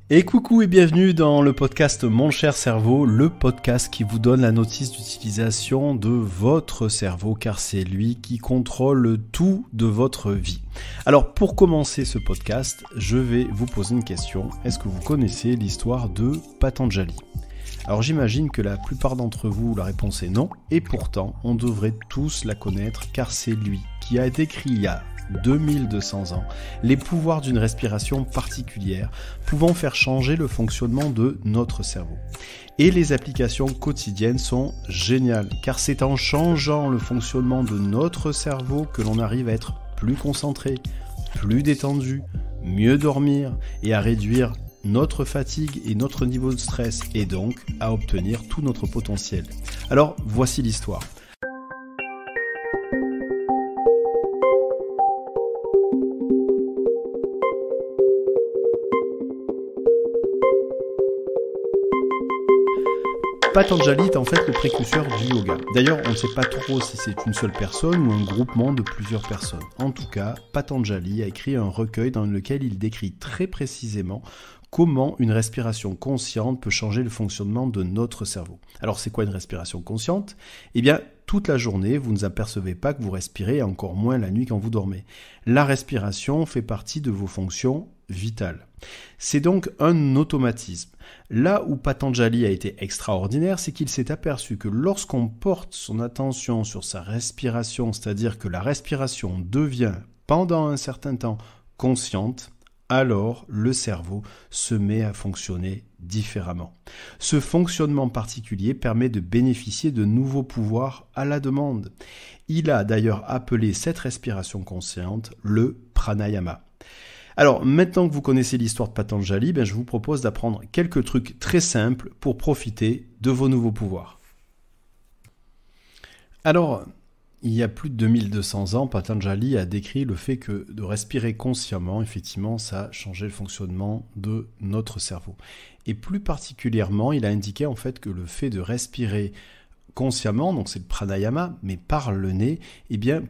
Et coucou et bienvenue dans le podcast Mon cher cerveau, le podcast qui vous donne la notice d'utilisation de votre cerveau car c'est lui qui contrôle tout de votre vie. Alors pour commencer ce podcast, je vais vous poser une question. Est-ce que vous connaissez l'histoire de Patanjali ? Alors j'imagine que la plupart d'entre vous, la réponse est non, et pourtant on devrait tous la connaître car c'est lui qui a décrit il y a 2200 ans, les pouvoirs d'une respiration particulière pouvant faire changer le fonctionnement de notre cerveau. Et les applications quotidiennes sont géniales, car c'est en changeant le fonctionnement de notre cerveau que l'on arrive à être plus concentré, plus détendu, mieux dormir et à réduire notre fatigue et notre niveau de stress et donc à obtenir tout notre potentiel. Alors voici l'histoire. Patanjali est en fait le précurseur du yoga. D'ailleurs, on ne sait pas trop si c'est une seule personne ou un groupement de plusieurs personnes. En tout cas, Patanjali a écrit un recueil dans lequel il décrit très précisément comment une respiration consciente peut changer le fonctionnement de notre cerveau. Alors, c'est quoi une respiration consciente ? Eh bien, toute la journée, vous ne apercevez pas que vous respirez, et encore moins la nuit quand vous dormez. La respiration fait partie de vos fonctions vitales. C'est donc un automatisme. Là où Patanjali a été extraordinaire, c'est qu'il s'est aperçu que lorsqu'on porte son attention sur sa respiration, c'est-à-dire que la respiration devient, pendant un certain temps, consciente, alors le cerveau se met à fonctionner différemment. Ce fonctionnement particulier permet de bénéficier de nouveaux pouvoirs à la demande. Il a d'ailleurs appelé cette respiration consciente le pranayama. Alors, maintenant que vous connaissez l'histoire de Patanjali, je vous propose d'apprendre quelques trucs très simples pour profiter de vos nouveaux pouvoirs. Alors, il y a plus de 2200 ans, Patanjali a décrit le fait que de respirer consciemment, effectivement, ça changeait le fonctionnement de notre cerveau. Et plus particulièrement, il a indiqué en fait que le fait de respirer consciemment, donc c'est le pranayama, mais par le nez,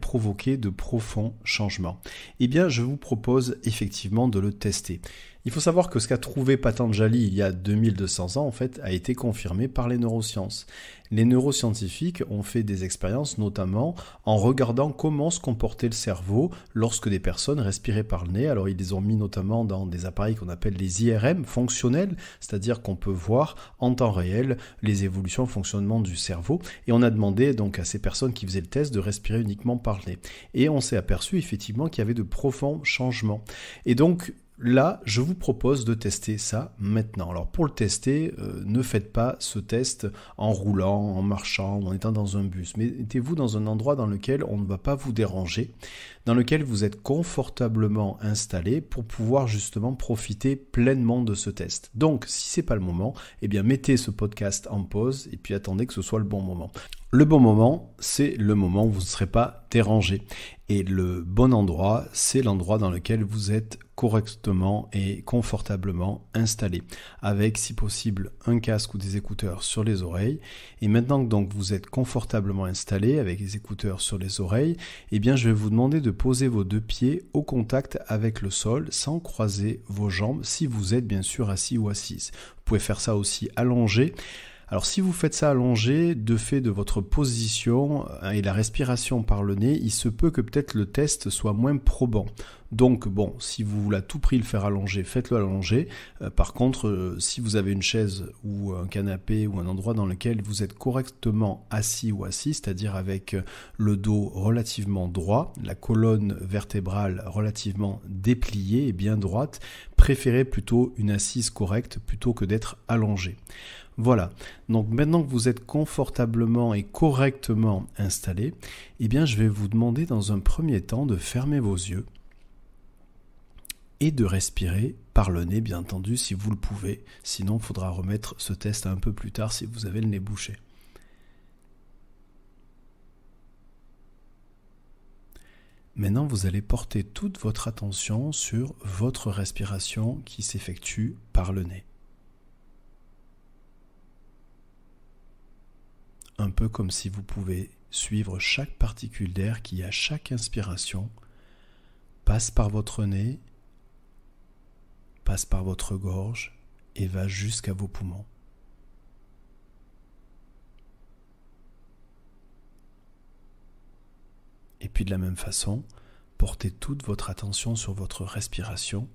provoquer de profonds changements. Je vous propose effectivement de le tester. Il faut savoir que ce qu'a trouvé Patanjali il y a 2200 ans, en fait, a été confirmé par les neurosciences. Les neuroscientifiques ont fait des expériences, notamment en regardant comment se comportait le cerveau lorsque des personnes respiraient par le nez. Alors, ils les ont mis notamment dans des appareils qu'on appelle les IRM fonctionnels, c'est-à-dire qu'on peut voir en temps réel les évolutions, le fonctionnement du cerveau. Et on a demandé donc à ces personnes qui faisaient le test de respirer uniquement par le nez. Et on s'est aperçu effectivement qu'il y avait de profonds changements. Et donc, là, je vous propose de tester ça maintenant. Alors pour le tester, ne faites pas ce test en roulant, en marchant ou en étant dans un bus. Mettez-vous dans un endroit dans lequel on ne va pas vous déranger, dans lequel vous êtes confortablement installé pour pouvoir justement profiter pleinement de ce test. Donc si ce n'est pas le moment, mettez ce podcast en pause et puis attendez que ce soit le bon moment. Le bon moment, c'est le moment où vous ne serez pas dérangé. Et le bon endroit, c'est l'endroit dans lequel vous êtes correctement et confortablement installé, avec si possible un casque ou des écouteurs sur les oreilles. Et maintenant que donc vous êtes confortablement installé avec les écouteurs sur les oreilles, je vais vous demander de poser vos deux pieds au contact avec le sol sans croiser vos jambes si vous êtes bien sûr assis ou assise. Vous pouvez faire ça aussi allongé. Alors si vous faites ça allongé, de fait de votre position et la respiration par le nez, il se peut que peut-être le test soit moins probant. Donc si vous voulez à tout prix le faire allonger, faites-le allonger. Par contre, si vous avez une chaise ou un canapé ou un endroit dans lequel vous êtes correctement assis ou assis, c'est-à-dire avec le dos relativement droit, la colonne vertébrale relativement dépliée et bien droite, préférez plutôt une assise correcte plutôt que d'être allongé. Voilà, donc maintenant que vous êtes confortablement et correctement installé, je vais vous demander dans un premier temps de fermer vos yeux et de respirer par le nez, bien entendu, si vous le pouvez. Sinon, il faudra remettre ce test un peu plus tard si vous avez le nez bouché. Maintenant, vous allez porter toute votre attention sur votre respiration qui s'effectue par le nez. Un peu comme si vous pouvez suivre chaque particule d'air qui, à chaque inspiration, passe par votre nez, passe par votre gorge et va jusqu'à vos poumons. Et puis de la même façon, portez toute votre attention sur votre respiration,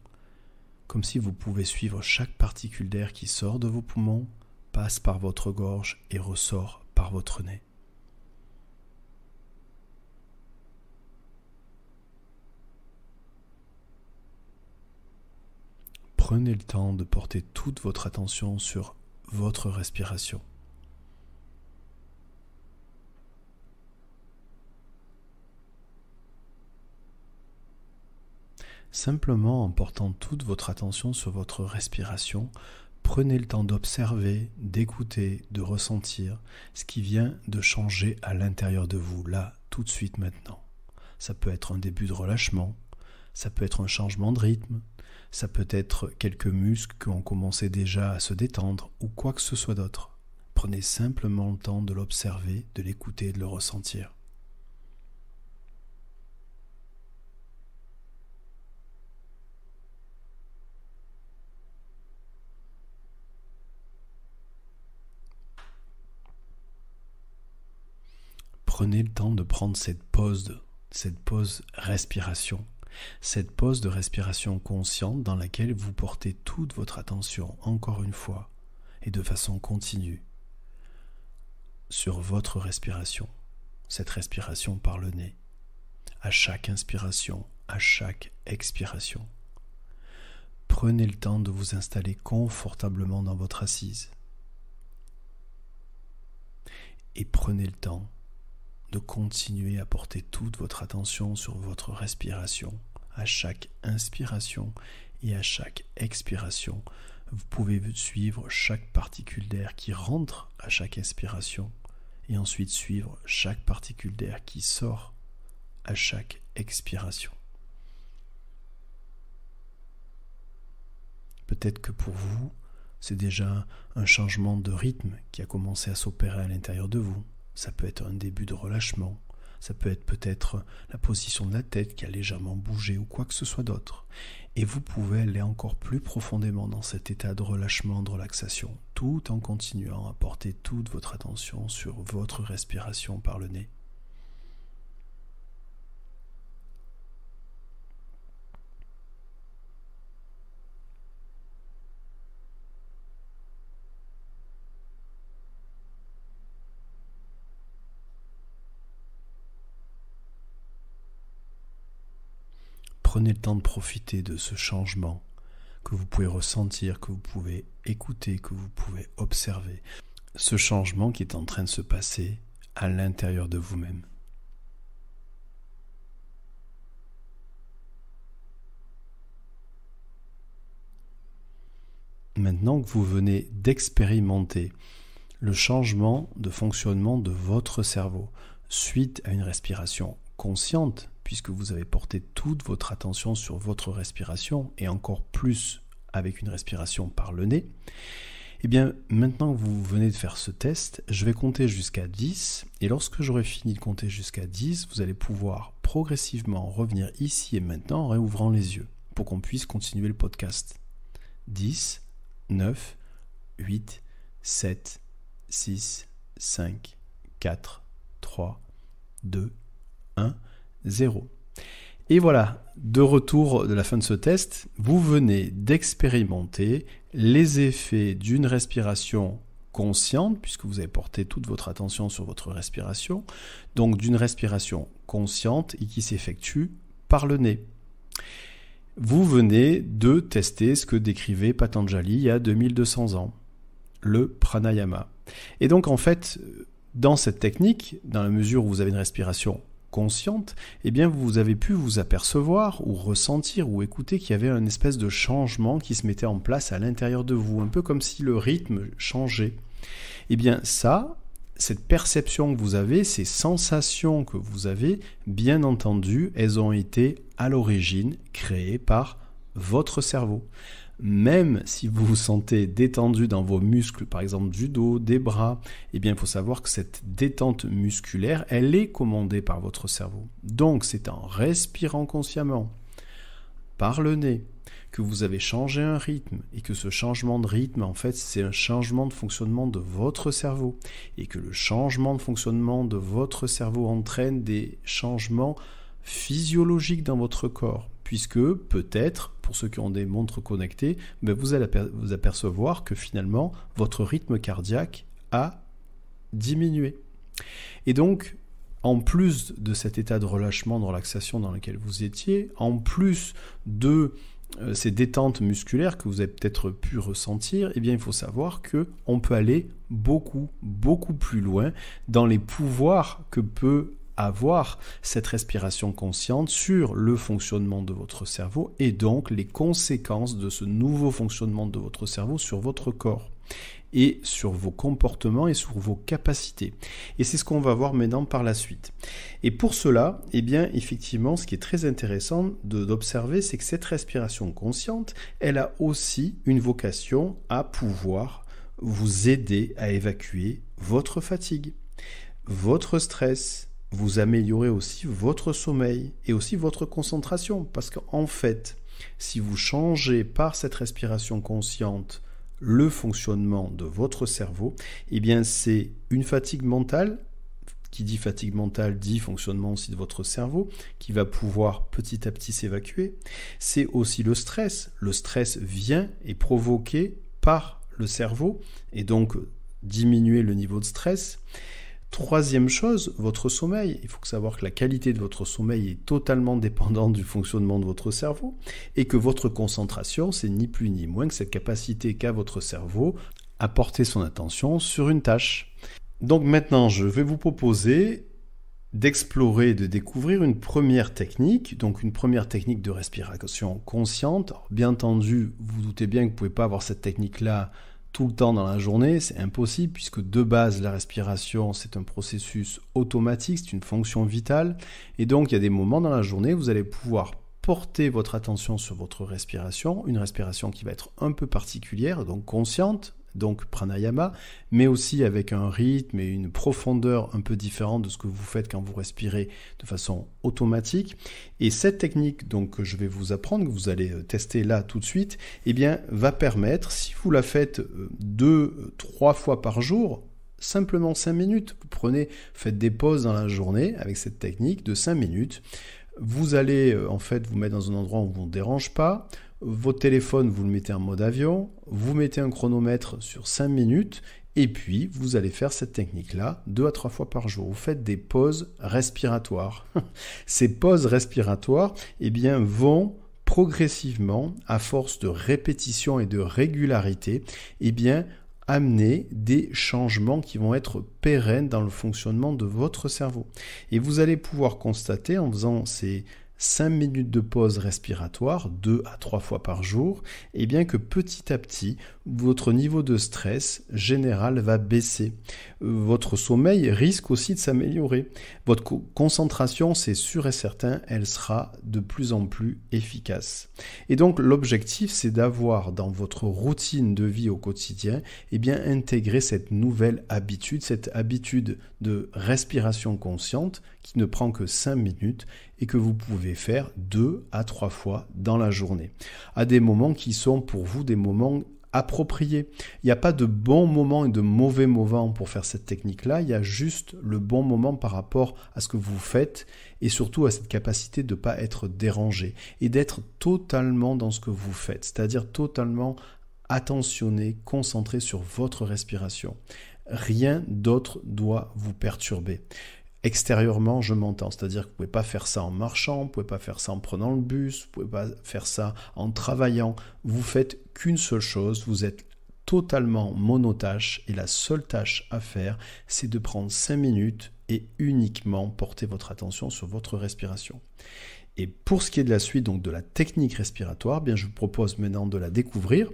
comme si vous pouvez suivre chaque particule d'air qui sort de vos poumons, passe par votre gorge et ressort par votre nez. Prenez le temps de porter toute votre attention sur votre respiration. Simplement en portant toute votre attention sur votre respiration, prenez le temps d'observer, d'écouter, de ressentir ce qui vient de changer à l'intérieur de vous, là, tout de suite maintenant. Ça peut être un début de relâchement, ça peut être un changement de rythme, ça peut être quelques muscles qui ont commencé déjà à se détendre ou quoi que ce soit d'autre. Prenez simplement le temps de l'observer, de l'écouter et de le ressentir. Prenez le temps de prendre cette pause respiration. Cette pause de respiration consciente dans laquelle vous portez toute votre attention, encore une fois, et de façon continue, sur votre respiration. Cette respiration par le nez, à chaque inspiration, à chaque expiration. Prenez le temps de vous installer confortablement dans votre assise. Et prenez le temps de continuer à porter toute votre attention sur votre respiration. À chaque inspiration et à chaque expiration, vous pouvez suivre chaque particule d'air qui rentre à chaque inspiration et ensuite suivre chaque particule d'air qui sort à chaque expiration. Peut-être que pour vous, c'est déjà un changement de rythme qui a commencé à s'opérer à l'intérieur de vous. Ça peut être un début de relâchement, ça peut être peut-être la position de la tête qui a légèrement bougé ou quoi que ce soit d'autre. Et vous pouvez aller encore plus profondément dans cet état de relâchement, de relaxation, tout en continuant à porter toute votre attention sur votre respiration par le nez. Prenez le temps de profiter de ce changement que vous pouvez ressentir, que vous pouvez écouter, que vous pouvez observer. Ce changement qui est en train de se passer à l'intérieur de vous-même. Maintenant que vous venez d'expérimenter le changement de fonctionnement de votre cerveau suite à une respiration consciente, puisque vous avez porté toute votre attention sur votre respiration et encore plus avec une respiration par le nez, eh bien maintenant que vous venez de faire ce test, je vais compter jusqu'à 10 et lorsque j'aurai fini de compter jusqu'à 10, vous allez pouvoir progressivement revenir ici et maintenant en réouvrant les yeux pour qu'on puisse continuer le podcast. 10, 9, 8, 7, 6, 5, 4, 3, 2, 1, 0. Et voilà, de retour de la fin de ce test, vous venez d'expérimenter les effets d'une respiration consciente, puisque vous avez porté toute votre attention sur votre respiration, donc d'une respiration consciente et qui s'effectue par le nez. Vous venez de tester ce que décrivait Patanjali il y a 2200 ans, le pranayama. Et donc en fait, dans cette technique, dans la mesure où vous avez une respiration consciente, eh bien vous avez pu vous apercevoir ou ressentir ou écouter qu'il y avait une espèce de changement qui se mettait en place à l'intérieur de vous, un peu comme si le rythme changeait. Eh bien ça, cette perception que vous avez, ces sensations que vous avez, bien entendu, elles ont été à l'origine créées par votre cerveau. Même si vous vous sentez détendu dans vos muscles, par exemple du dos, des bras, eh bien il faut savoir que cette détente musculaire, elle est commandée par votre cerveau. Donc c'est en respirant consciemment, par le nez, que vous avez changé un rythme et que ce changement de rythme, en fait, c'est un changement de fonctionnement de votre cerveau et que le changement de fonctionnement de votre cerveau entraîne des changements physiologiques dans votre corps, puisque peut-être, pour ceux qui ont des montres connectées, vous allez vous apercevoir que finalement, votre rythme cardiaque a diminué. Et donc, en plus de cet état de relâchement, de relaxation dans lequel vous étiez, en plus de ces détentes musculaires que vous avez peut-être pu ressentir, eh bien, il faut savoir qu'on peut aller beaucoup, beaucoup plus loin dans les pouvoirs que peut avoir cette respiration consciente sur le fonctionnement de votre cerveau et donc les conséquences de ce nouveau fonctionnement de votre cerveau sur votre corps et sur vos comportements et sur vos capacités. Et c'est ce qu'on va voir maintenant par la suite. Et pour cela, eh bien, effectivement, ce qui est très intéressant d'observer, c'est que cette respiration consciente, elle a aussi une vocation à pouvoir vous aider à évacuer votre fatigue, votre stress, vous améliorer aussi votre sommeil et aussi votre concentration. Parce qu'en fait, si vous changez par cette respiration consciente le fonctionnement de votre cerveau, eh bien c'est une fatigue mentale, qui dit fatigue mentale dit fonctionnement aussi de votre cerveau, qui va pouvoir petit à petit s'évacuer. C'est aussi le stress. Le stress vient et provoqué par le cerveau et donc diminuer le niveau de stress. Troisième chose, votre sommeil. Il faut savoir que la qualité de votre sommeil est totalement dépendante du fonctionnement de votre cerveau et que votre concentration, c'est ni plus ni moins que cette capacité qu'a votre cerveau à porter son attention sur une tâche. Donc maintenant, je vais vous proposer d'explorer et de découvrir une première technique, donc une première technique de respiration consciente. Alors, bien entendu, vous doutez bien que vous ne pouvez pas avoir cette technique-là tout le temps dans la journée, c'est impossible puisque de base la respiration c'est un processus automatique, c'est une fonction vitale et donc il y a des moments dans la journée où vous allez pouvoir porter votre attention sur votre respiration, une respiration qui va être un peu particulière, donc consciente, donc pranayama, mais aussi avec un rythme et une profondeur un peu différente de ce que vous faites quand vous respirez de façon automatique. Et cette technique donc, que je vais vous apprendre, que vous allez tester là tout de suite, eh bien, va permettre, si vous la faites 2-3 fois par jour, simplement 5 minutes, faites des pauses dans la journée avec cette technique de 5 minutes, vous allez en fait vous mettre dans un endroit où on ne vous dérange pas. Votre téléphone, vous le mettez en mode avion, vous mettez un chronomètre sur 5 minutes et puis vous allez faire cette technique-là 2 à 3 fois par jour. Vous faites des pauses respiratoires. Ces pauses respiratoires eh bien, vont progressivement, à force de répétition et de régularité, eh bien, amener des changements qui vont être pérennes dans le fonctionnement de votre cerveau. Et vous allez pouvoir constater en faisant ces 5 minutes de pause respiratoire, 2 à 3 fois par jour, et bien que petit à petit, votre niveau de stress général va baisser. Votre sommeil risque aussi de s'améliorer. Votre concentration, c'est sûr et certain, elle sera de plus en plus efficace. Et donc, l'objectif, c'est d'avoir dans votre routine de vie au quotidien, eh bien, intégrer cette nouvelle habitude, cette habitude de respiration consciente qui ne prend que 5 minutes et que vous pouvez faire 2 à 3 fois dans la journée, à des moments qui sont pour vous des moments appropriés. Il n'y a pas de bon moment et de mauvais moment pour faire cette technique-là, il y a juste le bon moment par rapport à ce que vous faites et surtout à cette capacité de ne pas être dérangé et d'être totalement dans ce que vous faites, c'est-à-dire totalement attentionné, concentré sur votre respiration. Rien d'autre doit vous perturber. Extérieurement, je m'entends, c'est-à-dire que vous ne pouvez pas faire ça en marchant, vous ne pouvez pas faire ça en prenant le bus, vous ne pouvez pas faire ça en travaillant. Vous faites qu'une seule chose, vous êtes totalement monotâche et la seule tâche à faire, c'est de prendre 5 minutes et uniquement porter votre attention sur votre respiration. Et pour ce qui est de la suite, donc de la technique respiratoire, bien je vous propose maintenant de la découvrir,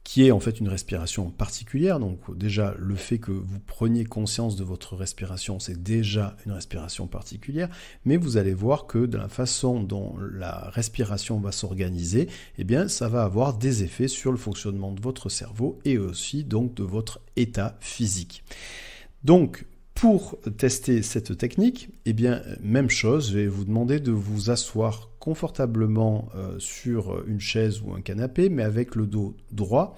qui est en fait une respiration particulière. Donc déjà, le fait que vous preniez conscience de votre respiration, c'est déjà une respiration particulière, mais vous allez voir que de la façon dont la respiration va s'organiser, eh bien, ça va avoir des effets sur le fonctionnement de votre cerveau et aussi donc de votre état physique. Donc, Pour tester cette technique, eh bien, même chose, je vais vous demander de vous asseoir confortablement sur une chaise ou un canapé, mais avec le dos droit,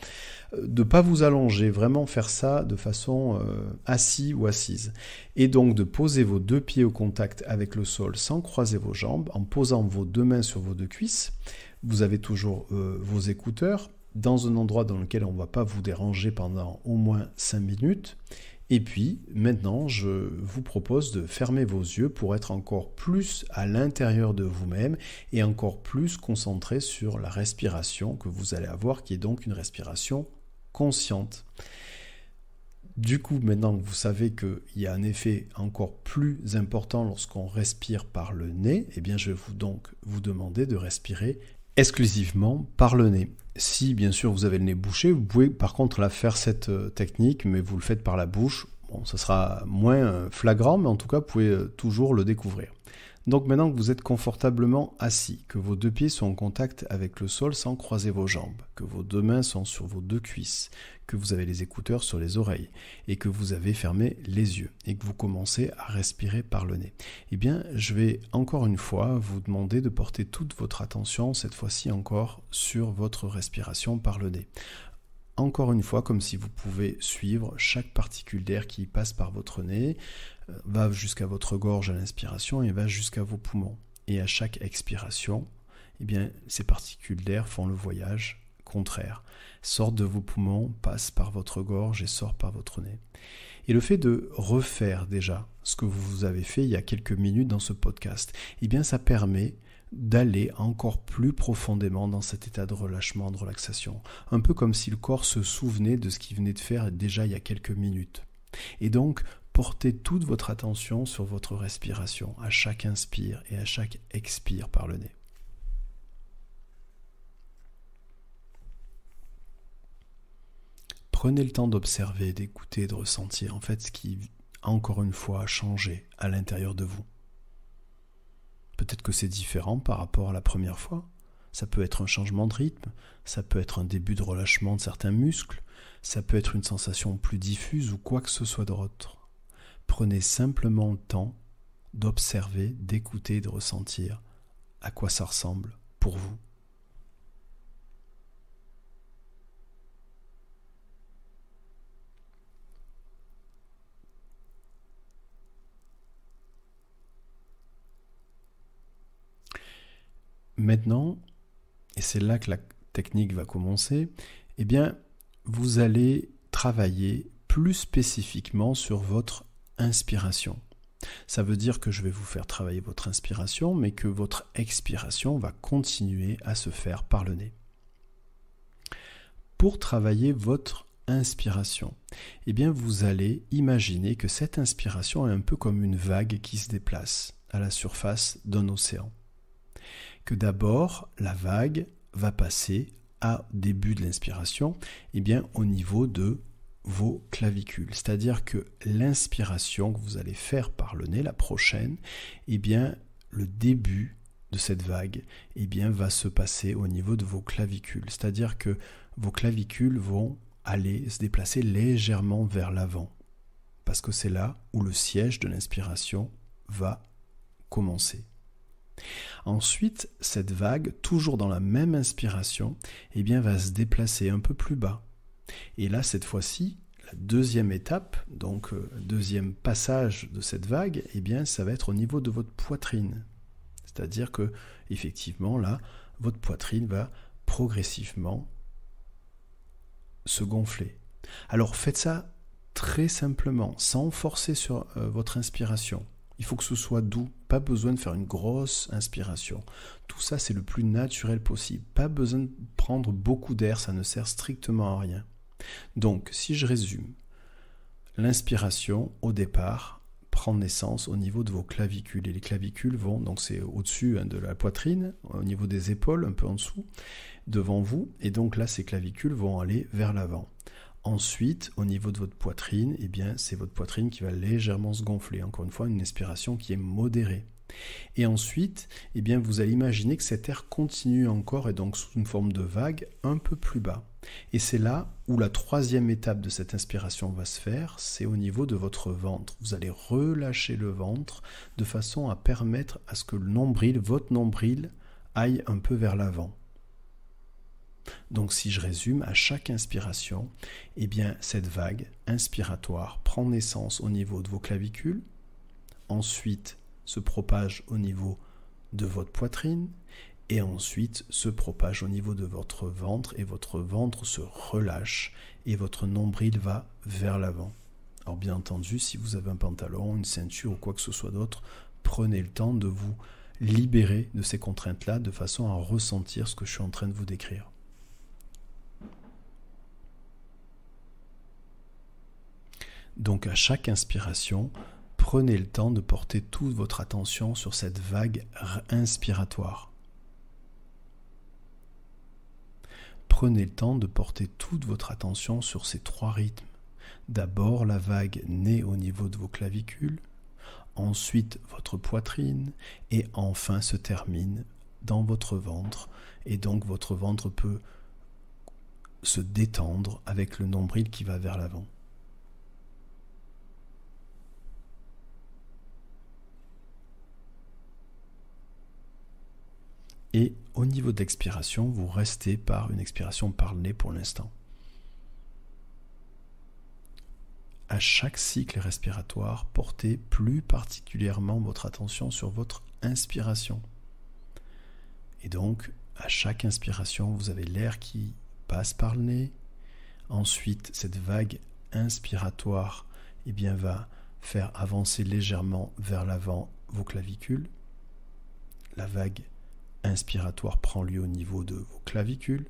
de ne pas vous allonger, vraiment faire ça de façon assis ou assise. Et donc de poser vos deux pieds au contact avec le sol sans croiser vos jambes, en posant vos deux mains sur vos deux cuisses. Vous avez toujours vos écouteurs dans un endroit dans lequel on ne va pas vous déranger pendant au moins 5 minutes. Et puis, maintenant, je vous propose de fermer vos yeux pour être encore plus à l'intérieur de vous-même et encore plus concentré sur la respiration que vous allez avoir, qui est donc une respiration consciente. Du coup, maintenant que vous savez qu'il y a un effet encore plus important lorsqu'on respire par le nez, eh bien, je vais vous demander de respirer exclusivement par le nez. Si bien sûr vous avez le nez bouché, vous pouvez par contre faire cette technique, mais vous le faites par la bouche. Bon, ça sera moins flagrant, mais en tout cas vous pouvez toujours le découvrir. Donc maintenant que vous êtes confortablement assis, que vos deux pieds sont en contact avec le sol sans croiser vos jambes, que vos deux mains sont sur vos deux cuisses, que vous avez les écouteurs sur les oreilles et que vous avez fermé les yeux et que vous commencez à respirer par le nez, eh bien je vais encore une fois vous demander de porter toute votre attention, cette fois-ci encore, sur votre respiration par le nez. Encore une fois, comme si vous pouvez suivre chaque particule d'air qui passe par votre nez, va jusqu'à votre gorge à l'inspiration et va jusqu'à vos poumons. Et à chaque expiration, eh bien, ces particules d'air font le voyage contraire. Sortent de vos poumons, passent par votre gorge et sortent par votre nez. Et le fait de refaire déjà ce que vous avez fait il y a quelques minutes dans ce podcast, eh bien, ça permet d'aller encore plus profondément dans cet état de relâchement, de relaxation. Un peu comme si le corps se souvenait de ce qu'il venait de faire déjà il y a quelques minutes. Et donc, portez toute votre attention sur votre respiration, à chaque inspire et à chaque expire par le nez. Prenez le temps d'observer, d'écouter, de ressentir en fait ce qui, encore une fois, a changé à l'intérieur de vous. Peut-être que c'est différent par rapport à la première fois. Ça peut être un changement de rythme, ça peut être un début de relâchement de certains muscles, ça peut être une sensation plus diffuse ou quoi que ce soit d'autre. Prenez simplement le temps d'observer, d'écouter, de ressentir à quoi ça ressemble pour vous. Maintenant, et c'est là que la technique va commencer, eh bien, vous allez travailler plus spécifiquement sur votre inspiration. Ça veut dire que je vais vous faire travailler votre inspiration, mais que votre expiration va continuer à se faire par le nez. Pour travailler votre inspiration, eh bien, vous allez imaginer que cette inspiration est un peu comme une vague qui se déplace à la surface d'un océan. Que d'abord, la vague va passer au début de l'inspiration, eh bien, au niveau de vos clavicules. C'est-à-dire que l'inspiration que vous allez faire par le nez, la prochaine, eh bien, le début de cette vague, eh bien, va se passer au niveau de vos clavicules. C'est-à-dire que vos clavicules vont aller se déplacer légèrement vers l'avant. Parce que c'est là où le siège de l'inspiration va commencer. Ensuite, cette vague, toujours dans la même inspiration, eh bien, va se déplacer un peu plus bas. Et là, cette fois-ci, la deuxième étape, donc deuxième passage de cette vague, eh bien, ça va être au niveau de votre poitrine. C'est-à-dire que, effectivement, là, votre poitrine va progressivement se gonfler. Alors, faites ça très simplement, sans forcer sur votre inspiration. Il faut que ce soit doux, pas besoin de faire une grosse inspiration. Tout ça, c'est le plus naturel possible. Pas besoin de prendre beaucoup d'air, ça ne sert strictement à rien. Donc, si je résume, l'inspiration, au départ, prend naissance au niveau de vos clavicules. Et les clavicules vont, donc c'est au-dessus de la poitrine, au niveau des épaules, un peu en dessous, devant vous. Et donc là, ces clavicules vont aller vers l'avant. Ensuite, au niveau de votre poitrine, eh bien, c'est votre poitrine qui va légèrement se gonfler. Encore une fois, une inspiration qui est modérée. Et ensuite, eh bien, vous allez imaginer que cet air continue encore et donc sous une forme de vague un peu plus bas. Et c'est là où la troisième étape de cette inspiration va se faire, c'est au niveau de votre ventre. Vous allez relâcher le ventre de façon à permettre à ce que le nombril, votre nombril, aille un peu vers l'avant. Donc si je résume, à chaque inspiration, eh bien, cette vague inspiratoire prend naissance au niveau de vos clavicules, ensuite se propage au niveau de votre poitrine et ensuite se propage au niveau de votre ventre et votre ventre se relâche et votre nombril va vers l'avant. Alors bien entendu, si vous avez un pantalon, une ceinture ou quoi que ce soit d'autre, prenez le temps de vous libérer de ces contraintes-là de façon à ressentir ce que je suis en train de vous décrire. Donc à chaque inspiration, prenez le temps de porter toute votre attention sur cette vague inspiratoire. Prenez le temps de porter toute votre attention sur ces trois rythmes. D'abord, la vague naît au niveau de vos clavicules, ensuite votre poitrine, et enfin se termine dans votre ventre. Et donc votre ventre peut se détendre avec le nombril qui va vers l'avant. Et au niveau d'expiration, vous restez par une expiration par le nez pour l'instant. À chaque cycle respiratoire, portez plus particulièrement votre attention sur votre inspiration. Et donc, à chaque inspiration, vous avez l'air qui passe par le nez. Ensuite, cette vague inspiratoire eh bien, va faire avancer légèrement vers l'avant vos clavicules. La vague inspiratoire prend lieu au niveau de vos clavicules.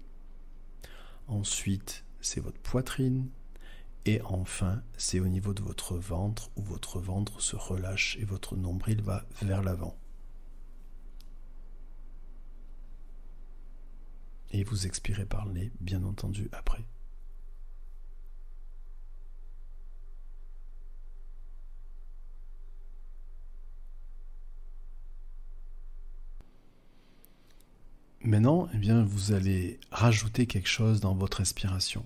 Ensuite, c'est votre poitrine. Et enfin, c'est au niveau de votre ventre où votre ventre se relâche et votre nombril va vers l'avant. Et vous expirez par le nez, bien entendu, après. Maintenant, eh bien, vous allez rajouter quelque chose dans votre respiration.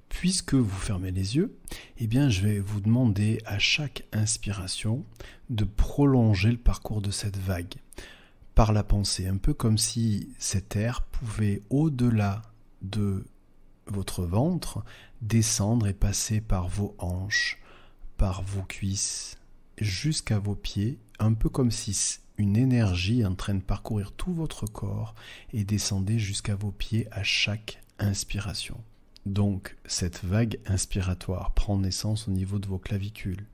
Puisque vous fermez les yeux, eh bien, je vais vous demander à chaque inspiration de prolonger le parcours de cette vague par la pensée, un peu comme si cet air pouvait, au-delà de votre ventre, descendre et passer par vos hanches, par vos cuisses, jusqu'à vos pieds, un peu comme si une énergie est en train de parcourir tout votre corps et descendait jusqu'à vos pieds à chaque inspiration. Donc, cette vague inspiratoire prend naissance au niveau de vos clavicules.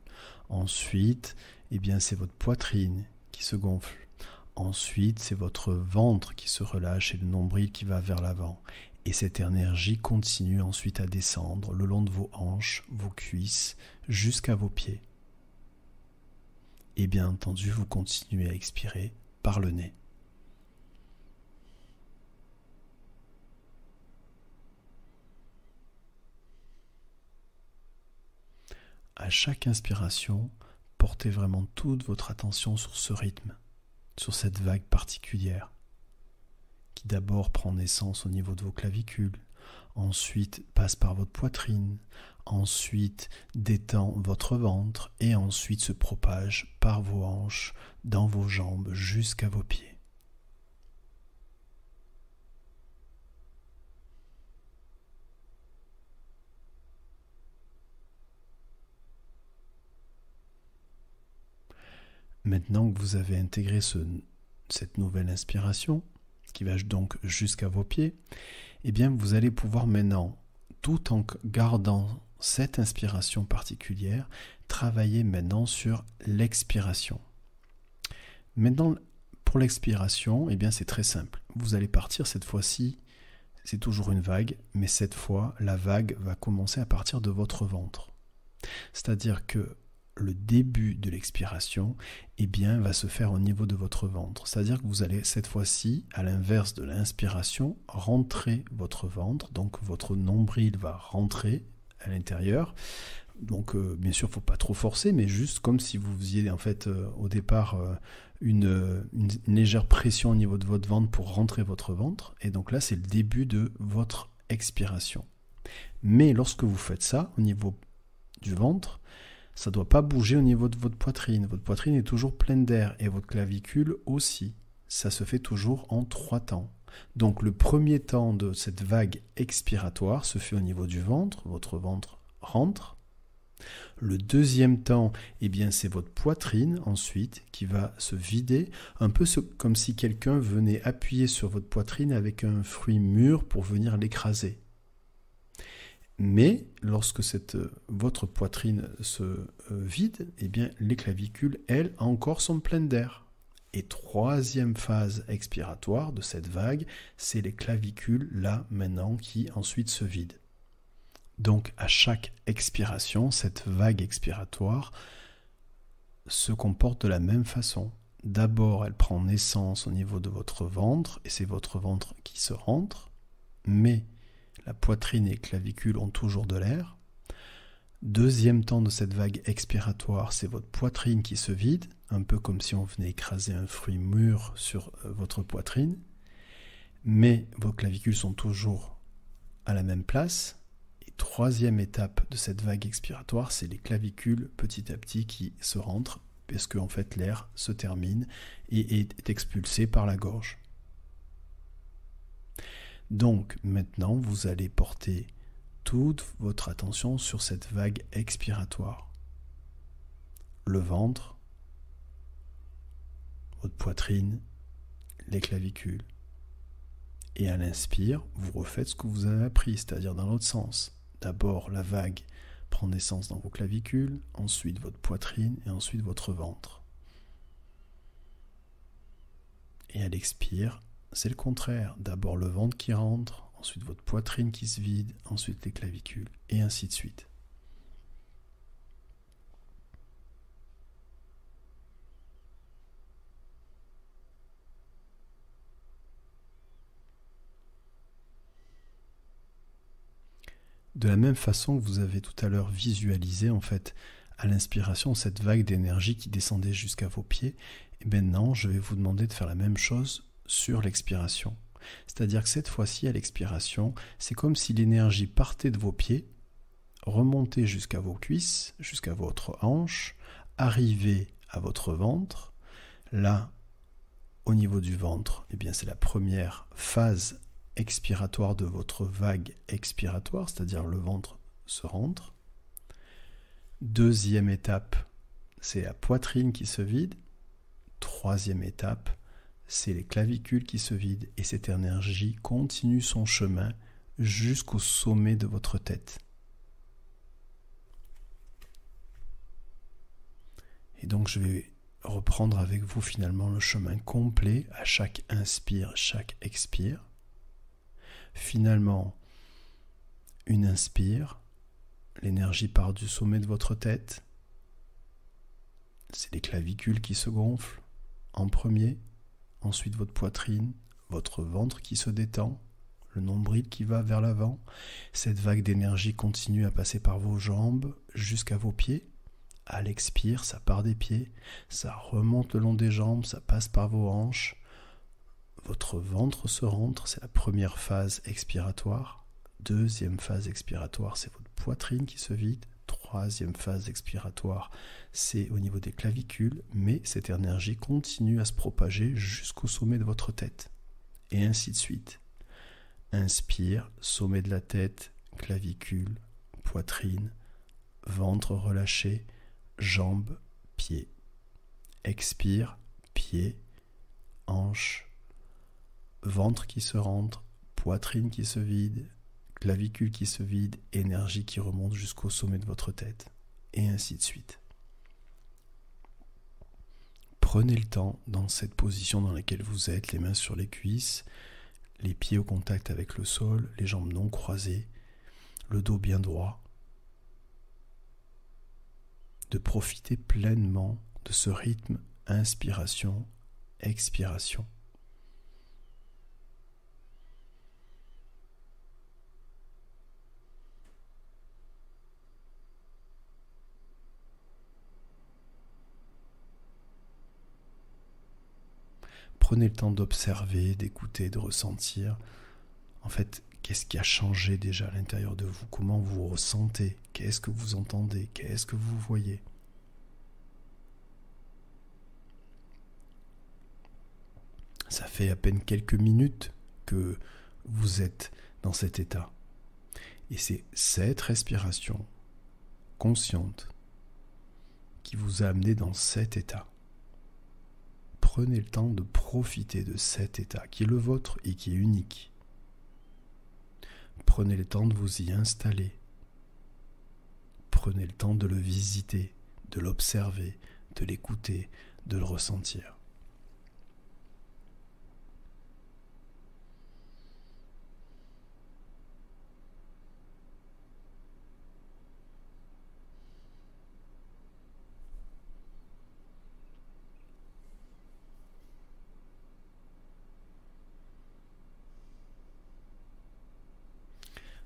Ensuite, eh bien, c'est votre poitrine qui se gonfle. Ensuite, c'est votre ventre qui se relâche et le nombril qui va vers l'avant. Et cette énergie continue ensuite à descendre le long de vos hanches, vos cuisses, jusqu'à vos pieds. Et bien entendu, vous continuez à expirer par le nez. À chaque inspiration, portez vraiment toute votre attention sur ce rythme, sur cette vague particulière, qui d'abord prend naissance au niveau de vos clavicules, ensuite passe par votre poitrine, ensuite détend votre ventre et ensuite se propage par vos hanches, dans vos jambes, jusqu'à vos pieds. Maintenant que vous avez intégré cette nouvelle inspiration, qui va donc jusqu'à vos pieds, eh bien vous allez pouvoir maintenant, tout en gardant cette inspiration particulière, travailler maintenant sur l'expiration. Maintenant, pour l'expiration, eh bien c'est très simple. Vous allez partir cette fois-ci, c'est toujours une vague, mais cette fois, la vague va commencer à partir de votre ventre. C'est-à-dire que le début de l'expiration eh bien, va se faire au niveau de votre ventre. C'est-à-dire que vous allez cette fois-ci, à l'inverse de l'inspiration, rentrer votre ventre, donc votre nombril va rentrer à l'intérieur, Donc bien sûr, il ne faut pas trop forcer, mais juste comme si vous faisiez en fait au départ une légère pression au niveau de votre ventre pour rentrer votre ventre. Et donc là, c'est le début de votre expiration. Mais lorsque vous faites ça au niveau du ventre, ça ne doit pas bouger au niveau de votre poitrine. Votre poitrine est toujours pleine d'air et votre clavicule aussi. Ça se fait toujours en 3 temps. Donc le premier temps de cette vague expiratoire se fait au niveau du ventre. Votre ventre rentre. Le deuxième temps, eh bien, c'est votre poitrine ensuite qui va se vider, un peu comme si quelqu'un venait appuyer sur votre poitrine avec un fruit mûr pour venir l'écraser. Mais lorsque votre poitrine se vide, eh bien, les clavicules, elles, encore sont pleines d'air. Et troisième phase expiratoire de cette vague, c'est les clavicules, là, maintenant, qui ensuite se vident. Donc, à chaque expiration, cette vague expiratoire se comporte de la même façon. D'abord, elle prend naissance au niveau de votre ventre, et c'est votre ventre qui se rentre, mais la poitrine et les clavicules ont toujours de l'air. Deuxième temps de cette vague expiratoire, c'est votre poitrine qui se vide, un peu comme si on venait écraser un fruit mûr sur votre poitrine, mais vos clavicules sont toujours à la même place. Troisième étape de cette vague expiratoire, c'est les clavicules petit à petit qui se rentrent, parce qu'en fait l'air se termine et est expulsé par la gorge. Donc maintenant, vous allez porter toute votre attention sur cette vague expiratoire. Le ventre, votre poitrine, les clavicules. Et à l'inspire, vous refaites ce que vous avez appris, c'est-à-dire dans l'autre sens. D'abord, la vague prend naissance dans vos clavicules, ensuite votre poitrine et ensuite votre ventre. Et à l'expire, c'est le contraire. D'abord le ventre qui rentre, ensuite votre poitrine qui se vide, ensuite les clavicules, et ainsi de suite. De la même façon que vous avez tout à l'heure visualisé en fait à l'inspiration cette vague d'énergie qui descendait jusqu'à vos pieds, et maintenant je vais vous demander de faire la même chose sur l'expiration. C'est-à-dire que cette fois-ci à l'expiration, c'est comme si l'énergie partait de vos pieds, remontait jusqu'à vos cuisses, jusqu'à votre hanche, arrivait à votre ventre. Là, au niveau du ventre, eh bien c'est la première phase expiratoire de votre vague expiratoire, c'est-à-dire le ventre se rentre. Deuxième étape, c'est la poitrine qui se vide. Troisième étape, c'est les clavicules qui se vident et cette énergie continue son chemin jusqu'au sommet de votre tête. Et donc je vais reprendre avec vous finalement le chemin complet à chaque inspire, chaque expire. Finalement, une inspire, l'énergie part du sommet de votre tête. C'est les clavicules qui se gonflent en premier, ensuite votre poitrine, votre ventre qui se détend, le nombril qui va vers l'avant. Cette vague d'énergie continue à passer par vos jambes jusqu'à vos pieds. À l'expire, ça part des pieds, ça remonte le long des jambes, ça passe par vos hanches. Votre ventre se rentre, c'est la première phase expiratoire. Deuxième phase expiratoire, c'est votre poitrine qui se vide. Troisième phase expiratoire, c'est au niveau des clavicules, mais cette énergie continue à se propager jusqu'au sommet de votre tête. Et ainsi de suite. Inspire, sommet de la tête, clavicule, poitrine, ventre relâché, jambes, pieds. Expire, pieds, hanches, ventre qui se rentre, poitrine qui se vide, clavicule qui se vide, énergie qui remonte jusqu'au sommet de votre tête, et ainsi de suite. Prenez le temps dans cette position dans laquelle vous êtes, les mains sur les cuisses, les pieds au contact avec le sol, les jambes non croisées, le dos bien droit, de profiter pleinement de ce rythme inspiration, expiration. prenez le temps d'observer, d'écouter, de ressentir. En fait, qu'est-ce qui a changé déjà à l'intérieur de vous? Comment vous ressentez? Qu'est-ce que vous entendez? Qu'est-ce que vous voyez? Ça fait à peine quelques minutes que vous êtes dans cet état. Et c'est cette respiration consciente qui vous a amené dans cet état. Prenez le temps de profiter de cet état qui est le vôtre et qui est unique. Prenez le temps de vous y installer. Prenez le temps de le visiter, de l'observer, de l'écouter, de le ressentir.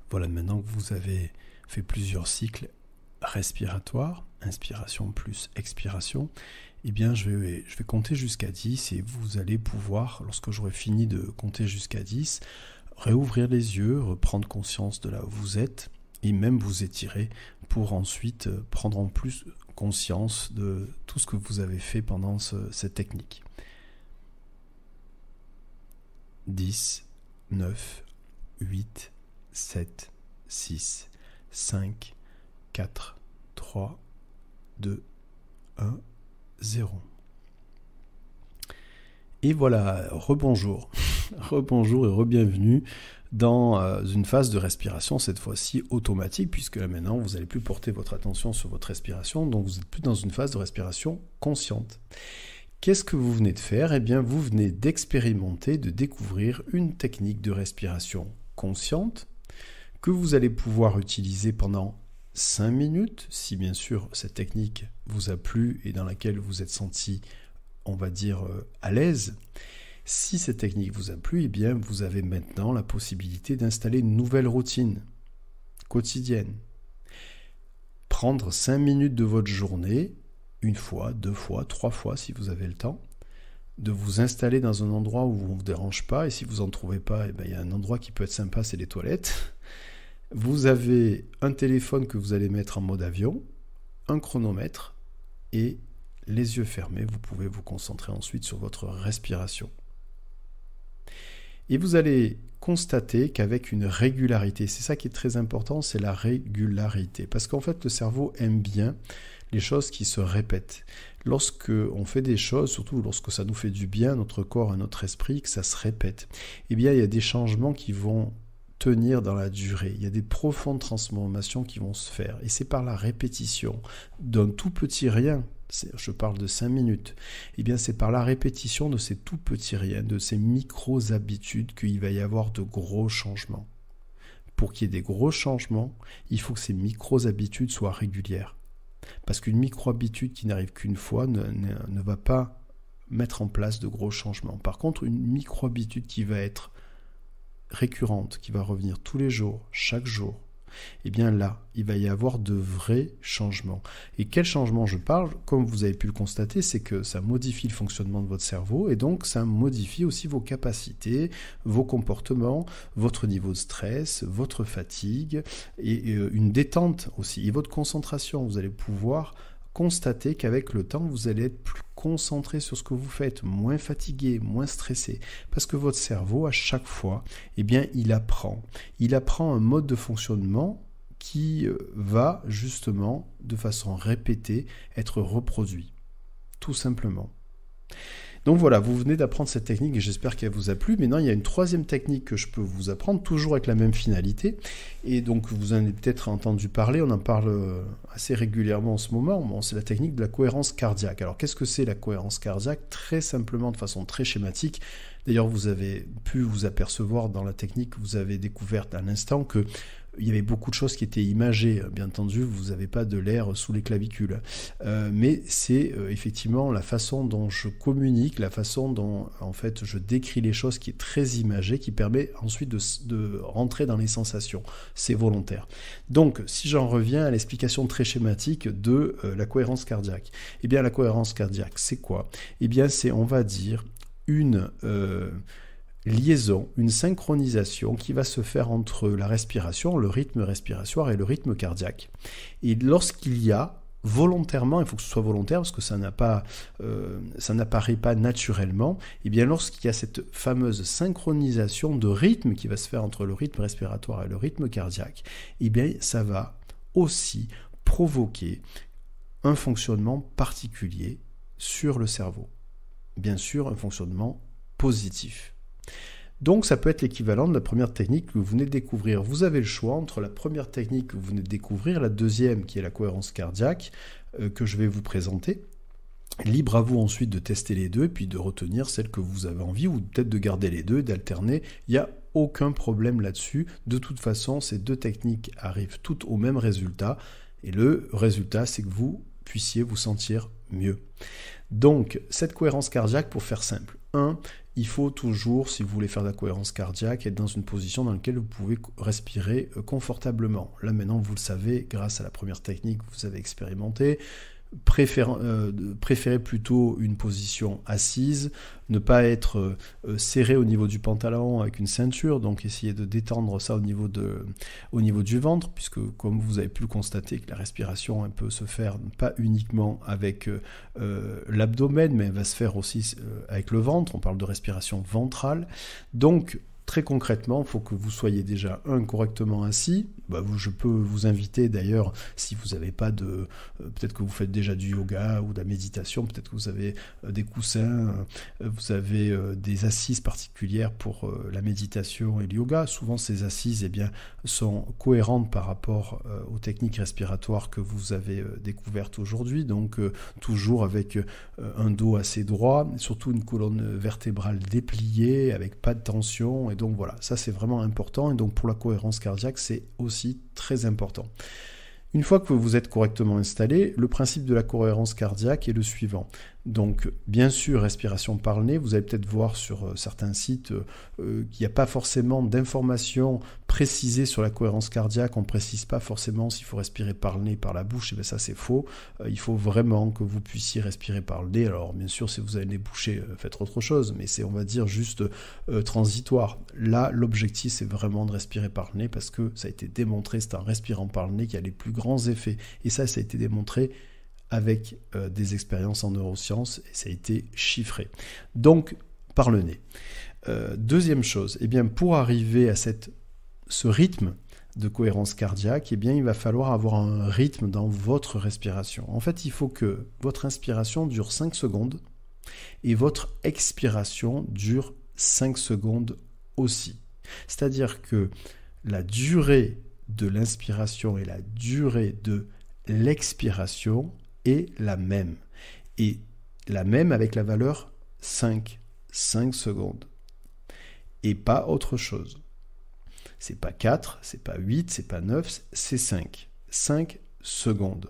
Voilà, maintenant que vous avez fait plusieurs cycles respiratoires, inspiration plus expiration, eh bien je vais compter jusqu'à 10 et vous allez pouvoir, lorsque j'aurai fini de compter jusqu'à 10, réouvrir les yeux, reprendre conscience de là où vous êtes et même vous étirer pour ensuite prendre en plus conscience de tout ce que vous avez fait pendant cette technique. 10, 9, 8, 7, 6, 5, 4, 3, 2, 1, 0. Et voilà, rebonjour. Rebonjour et re-bienvenue dans une phase de respiration, cette fois-ci automatique, puisque là maintenant, vous n'allez plus porter votre attention sur votre respiration, donc vous n'êtes plus dans une phase de respiration consciente. Qu'est-ce que vous venez de faire? Eh bien, vous venez d'expérimenter, de découvrir une technique de respiration consciente que vous allez pouvoir utiliser pendant 5 minutes, si bien sûr cette technique vous a plu et dans laquelle vous êtes senti, on va dire, à l'aise. Si cette technique vous a plu, eh bien vous avez maintenant la possibilité d'installer une nouvelle routine quotidienne. Prendre 5 minutes de votre journée, une fois, 2 fois, 3 fois si vous avez le temps, de vous installer dans un endroit où on ne vous dérange pas, et si vous n'en trouvez pas, eh bien, il y a un endroit qui peut être sympa, c'est les toilettes. Vous avez un téléphone que vous allez mettre en mode avion, un chronomètre, et les yeux fermés, vous pouvez vous concentrer ensuite sur votre respiration. Et vous allez constater qu'avec une régularité, c'est ça qui est très important, c'est la régularité. Parce qu'en fait, le cerveau aime bien les choses qui se répètent. Lorsque on fait des choses, surtout lorsque ça nous fait du bien, notre corps et notre esprit, que ça se répète, eh bien, il y a des changements qui vont tenir dans la durée. Il y a des profondes transformations qui vont se faire. Et c'est par la répétition d'un tout petit rien, je parle de 5 minutes, eh bien c'est par la répétition de ces tout petits riens, de ces micro-habitudes qu'il va y avoir de gros changements. Pour qu'il y ait des gros changements, il faut que ces micro-habitudes soient régulières. Parce qu'une micro-habitude qui n'arrive qu'une fois ne va pas mettre en place de gros changements. Par contre, une micro-habitude qui va être récurrente, qui va revenir tous les jours, chaque jour, eh bien là, il va y avoir de vrais changements. Et quels changements je parle? Comme vous avez pu le constater, c'est que ça modifie le fonctionnement de votre cerveau et donc ça modifie aussi vos capacités, vos comportements, votre niveau de stress, votre fatigue et une détente aussi, et votre concentration. Vous allez pouvoir constater qu'avec le temps, vous allez être plus concentré sur ce que vous faites, moins fatigué, moins stressé, parce que votre cerveau, à chaque fois, eh bien, il apprend un mode de fonctionnement qui va justement, de façon répétée, être reproduit, tout simplement. Donc voilà, vous venez d'apprendre cette technique et j'espère qu'elle vous a plu. Maintenant, il y a une troisième technique que je peux vous apprendre, toujours avec la même finalité. Et donc, vous en avez peut-être entendu parler, on en parle assez régulièrement en ce moment. Bon, c'est la technique de la cohérence cardiaque. Alors, qu'est-ce que c'est la cohérence cardiaque? Très simplement, de façon très schématique. D'ailleurs, vous avez pu vous apercevoir dans la technique que vous avez découverte à l'instant que il y avait beaucoup de choses qui étaient imagées. Bien entendu, vous n'avez pas de l'air sous les clavicules. Mais c'est effectivement la façon dont je communique, la façon dont en fait je décris les choses qui est très imagée, qui permet ensuite de rentrer dans les sensations. C'est volontaire. Donc, si j'en reviens à l'explication très schématique de la cohérence cardiaque, eh bien la cohérence cardiaque, c'est quoi? Eh bien c'est, on va dire, une liaison, une synchronisation qui va se faire entre la respiration, le rythme respiratoire et le rythme cardiaque. Et lorsqu'il y a volontairement, il faut que ce soit volontaire parce que ça n'apparaît pas naturellement, et bien lorsqu'il y a cette fameuse synchronisation de rythme qui va se faire entre le rythme respiratoire et le rythme cardiaque, et bien ça va aussi provoquer un fonctionnement particulier sur le cerveau. Bien sûr, un fonctionnement positif. Donc ça peut être l'équivalent de la première technique que vous venez de découvrir. Vous avez le choix entre la première technique que vous venez de découvrir, la deuxième qui est la cohérence cardiaque, que je vais vous présenter. Libre à vous ensuite de tester les deux et puis de retenir celle que vous avez envie ou peut-être de garder les deux, d'alterner. Il n'y a aucun problème là-dessus. De toute façon, ces deux techniques arrivent toutes au même résultat. Et le résultat, c'est que vous puissiez vous sentir mieux. Donc, cette cohérence cardiaque, pour faire simple, 1, il faut toujours, si vous voulez faire de la cohérence cardiaque, être dans une position dans laquelle vous pouvez respirer confortablement. Là, maintenant, vous le savez, grâce à la première technique que vous avez expérimentée, préférez plutôt une position assise, ne pas être serré au niveau du pantalon avec une ceinture, donc essayez de détendre ça au niveau du ventre, puisque comme vous avez pu le constater que la respiration elle peut se faire pas uniquement avec l'abdomen, mais elle va se faire aussi avec le ventre, on parle de respiration ventrale, donc très concrètement, il faut que vous soyez déjà, correctement assis. Je peux vous inviter d'ailleurs, si vous n'avez pas de... peut-être que vous faites déjà du yoga ou de la méditation, peut-être que vous avez des coussins, vous avez des assises particulières pour la méditation et le yoga. Souvent, ces assises sont cohérentes par rapport aux techniques respiratoires que vous avez découvertes aujourd'hui. Donc, toujours avec un dos assez droit, surtout une colonne vertébrale dépliée, avec pas de tension. Et donc voilà, ça c'est vraiment important. Et donc pour la cohérence cardiaque, c'est aussi très important. Une fois que vous êtes correctement installé, le principe de la cohérence cardiaque est le suivant. Donc, bien sûr, respiration par le nez. Vous allez peut-être voir sur certains sites qu'il n'y a pas forcément d'informations précisées sur la cohérence cardiaque. On ne précise pas forcément s'il faut respirer par le nez, par la bouche. Et bien ça, c'est faux. Il faut vraiment que vous puissiez respirer par le nez. Alors, bien sûr, si vous avez le nez bouché, faites autre chose. Mais c'est, on va dire, juste transitoire. Là, l'objectif, c'est vraiment de respirer par le nez parce que ça a été démontré, c'est en respirant par le nez qu'il y a les plus grands effets. Et ça a été démontré avec des expériences en neurosciences et ça a été chiffré. Donc, par le nez. Deuxième chose, pour arriver à ce rythme de cohérence cardiaque, il va falloir avoir un rythme dans votre respiration. En fait, il faut que votre inspiration dure 5 secondes et votre expiration dure 5 secondes aussi. C'est-à-dire que la durée de l'inspiration et la durée de l'expiration est la même. Et la même avec la valeur 5 secondes. Et pas autre chose. C'est pas 4, c'est pas 8, c'est pas 9, c'est 5. 5 secondes.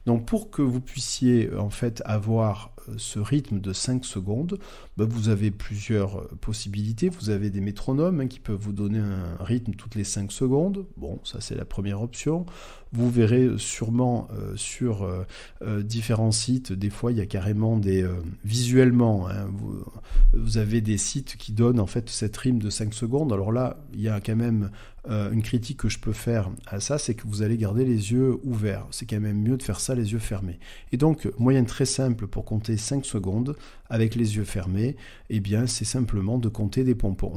Donc pour que vous puissiez en fait avoir ce rythme de 5 secondes, vous avez plusieurs possibilités. Vous avez des métronomes qui peuvent vous donner un rythme toutes les 5 secondes. Bon, ça c'est la première option. Vous verrez sûrement sur différents sites, des fois il y a carrément des... visuellement, vous avez des sites qui donnent en fait cette rythme de 5 secondes. Alors là, il y a quand même une critique que je peux faire à ça, c'est que vous allez garder les yeux ouverts. C'est quand même mieux de faire ça les yeux fermés. Et donc, moyenne très simple pour compter 5 secondes avec les yeux fermés, c'est simplement de compter des pompons.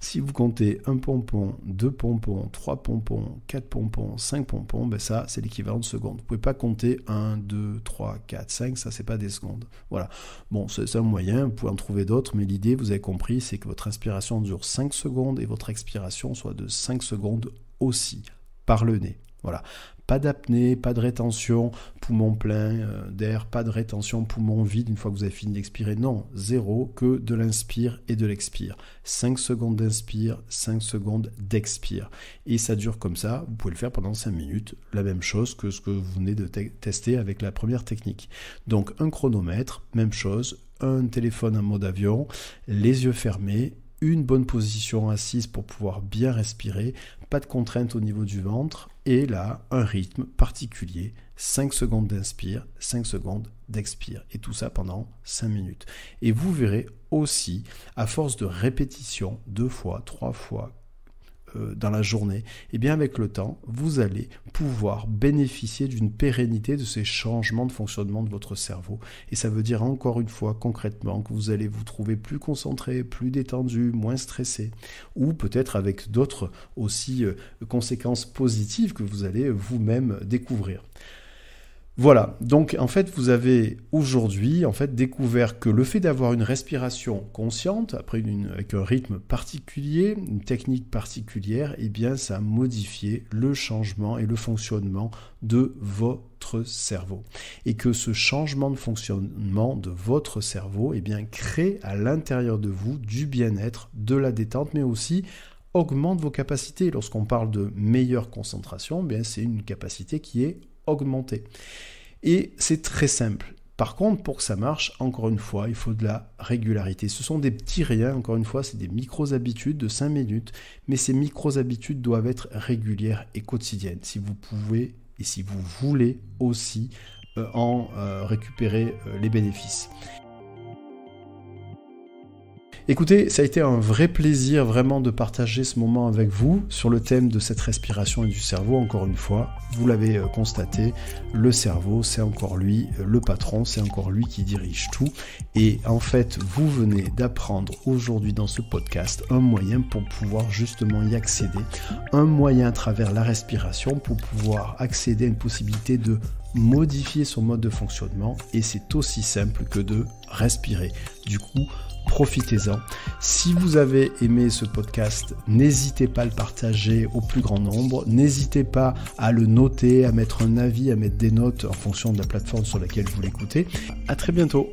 Si vous comptez un pompon, 2 pompons, 3 pompons, 4 pompons, 5 pompons, ça, c'est l'équivalent de secondes. Vous ne pouvez pas compter 1, 2, 3, 4, 5, ça, c'est pas des secondes. Voilà. Bon, c'est un moyen, vous pouvez en trouver d'autres, mais l'idée, vous avez compris, c'est que votre inspiration dure 5 secondes et votre expiration soit de 5 secondes aussi, par le nez. Voilà. Pas d'apnée, pas de rétention, poumon plein d'air, pas de rétention, poumon vide une fois que vous avez fini d'expirer. Non, zéro, que de l'inspire et de l'expire. 5 secondes d'inspire, 5 secondes d'expire. Et ça dure comme ça, vous pouvez le faire pendant 5 minutes. La même chose que ce que vous venez de tester avec la première technique. Donc un chronomètre, même chose, un téléphone en mode avion, les yeux fermés, une bonne position assise pour pouvoir bien respirer, pas de contrainte au niveau du ventre, et là, un rythme particulier, 5 secondes d'inspire, 5 secondes d'expire, et tout ça pendant 5 minutes. Et vous verrez aussi, à force de répétition, 2 fois, 3 fois, dans la journée, et bien avec le temps, vous allez pouvoir bénéficier d'une pérennité de ces changements de fonctionnement de votre cerveau. Et ça veut dire encore une fois concrètement que vous allez vous trouver plus concentré, plus détendu, moins stressé, ou peut-être avec d'autres aussi conséquences positives que vous allez vous-même découvrir. Voilà, donc en fait vous avez aujourd'hui découvert que le fait d'avoir une respiration consciente, avec un rythme particulier, une technique particulière, eh bien ça a modifié le changement et le fonctionnement de votre cerveau. Et que ce changement de fonctionnement de votre cerveau eh bien, crée à l'intérieur de vous du bien-être, de la détente, mais aussi augmente vos capacités. Lorsqu'on parle de meilleure concentration, eh bien, c'est une capacité qui est augmenter. Et c'est très simple. Par contre, pour que ça marche, encore une fois, il faut de la régularité. Ce sont des petits riens, encore une fois, c'est des micro-habitudes de 5 minutes, mais ces micro-habitudes doivent être régulières et quotidiennes, si vous pouvez et si vous voulez aussi en récupérer les bénéfices. Écoutez, ça a été un vrai plaisir vraiment de partager ce moment avec vous sur le thème de cette respiration et du cerveau. Encore une fois, vous l'avez constaté, le cerveau, c'est encore lui le patron, c'est encore lui qui dirige tout. Et en fait, vous venez d'apprendre aujourd'hui dans ce podcast un moyen pour pouvoir justement y accéder, un moyen à travers la respiration pour pouvoir accéder à une possibilité de modifier son mode de fonctionnement, et c'est aussi simple que de respirer. Du coup, profitez-en. Si vous avez aimé ce podcast, n'hésitez pas à le partager au plus grand nombre. N'hésitez pas à le noter, à mettre un avis, à mettre des notes en fonction de la plateforme sur laquelle vous l'écoutez. À très bientôt.